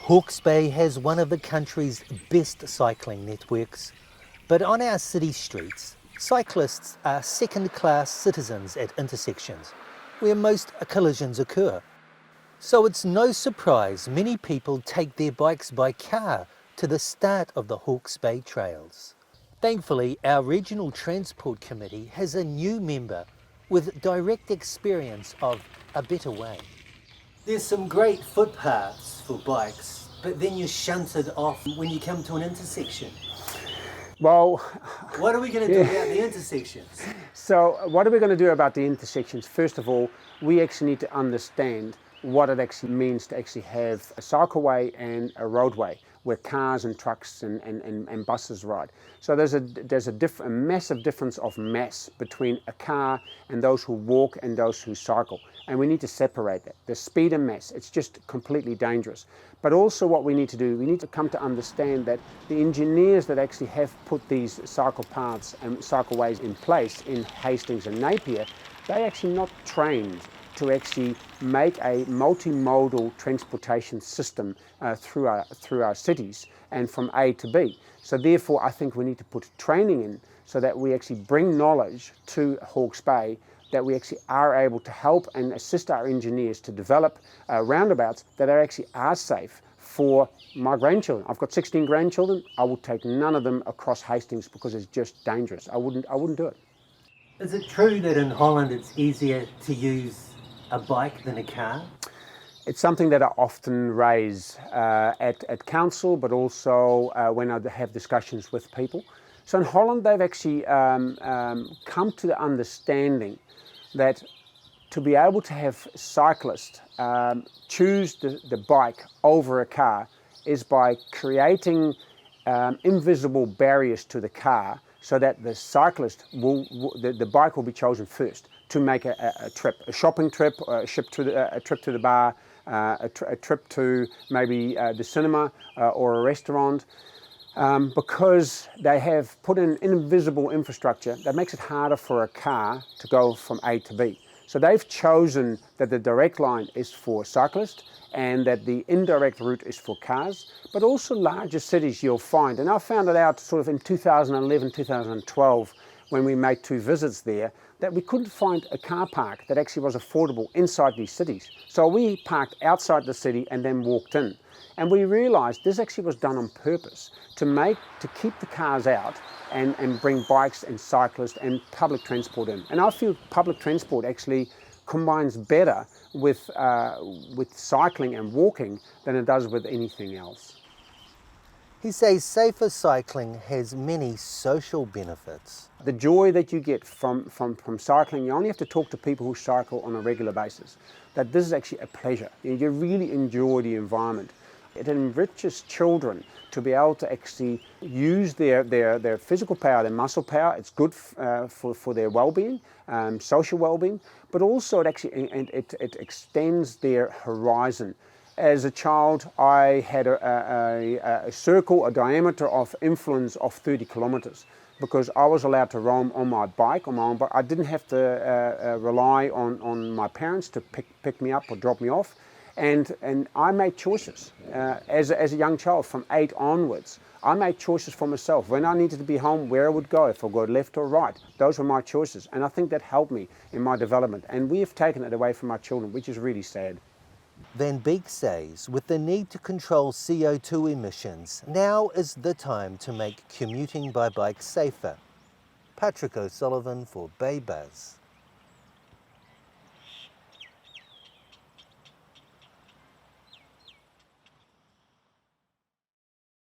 Hawke's Bay has one of the country's best cycling networks, but on our city streets, cyclists are second-class citizens at intersections, where most collisions occur. So it's no surprise many people take their bikes by car to the start of the Hawke's Bay trails. Thankfully, our Regional Transport Committee has a new member with direct experience of a better way. There's some great footpaths for bikes, but then you're shunted off when you come to an intersection. Well, what are we going to do about the intersections? So what are we going to do about the intersections? First of all, we actually need to understand what it actually means to actually have a cycleway and a roadway where cars and trucks and buses ride. So there's a massive difference of mass between a car and those who walk and those who cycle. And we need to separate that. The speed and mass, it's just completely dangerous. But also what we need to do, we need to come to understand that the engineers that actually have put these cycle paths and cycleways in place in Hastings and Napier, they're actually not trained to actually make a multimodal transportation system through our cities and from A to B. So therefore I think we need to put training in so that we actually bring knowledge to Hawke's Bay, that we actually are able to help and assist our engineers to develop roundabouts that are safe for my grandchildren. I've got 16 grandchildren. I will take none of them across Hastings because it's just dangerous. I wouldn't do it. Is it true that in Holland it's easier to use a bike than a car? It's something that I often raise at council, but also when I have discussions with people. So in Holland, they've actually come to the understanding that to be able to have cyclists choose the bike over a car is by creating invisible barriers to the car so that the cyclist the bike will be chosen first to make a trip, a shopping trip, a trip to the bar, a trip to maybe the cinema or a restaurant. Because they have put in invisible infrastructure that makes it harder for a car to go from A to B. So they've chosen that the direct line is for cyclists and that the indirect route is for cars, but also larger cities you'll find. And I found it out sort of in 2011, 2012, when we made 2 visits there, that we couldn't find a car park that actually was affordable inside these cities. So we parked outside the city and then walked in. And we realized this actually was done on purpose to keep the cars out and bring bikes and cyclists and public transport in. And I feel public transport actually combines better with cycling and walking than it does with anything else. He says safer cycling has many social benefits. The joy that you get from cycling, you only have to talk to people who cycle on a regular basis, that this is actually a pleasure. You really enjoy the environment. It enriches children to be able to actually use their physical power, their muscle power. It's good for their well-being, social well-being, but also it extends their horizon. As a child, I had a circle, a diameter of influence of 30 kilometers because I was allowed to roam on my bike, on my own bike. I didn't have to rely on my parents to pick me up or drop me off. And I made choices as a young child from 8 onwards. I made choices for myself. When I needed to be home, where I would go, if I go left or right. Those were my choices. And I think that helped me in my development. And we have taken it away from our children, which is really sad. Van Beek says with the need to control CO2 emissions, now is the time to make commuting by bike safer. Patrick O'Sullivan for Bay Buzz.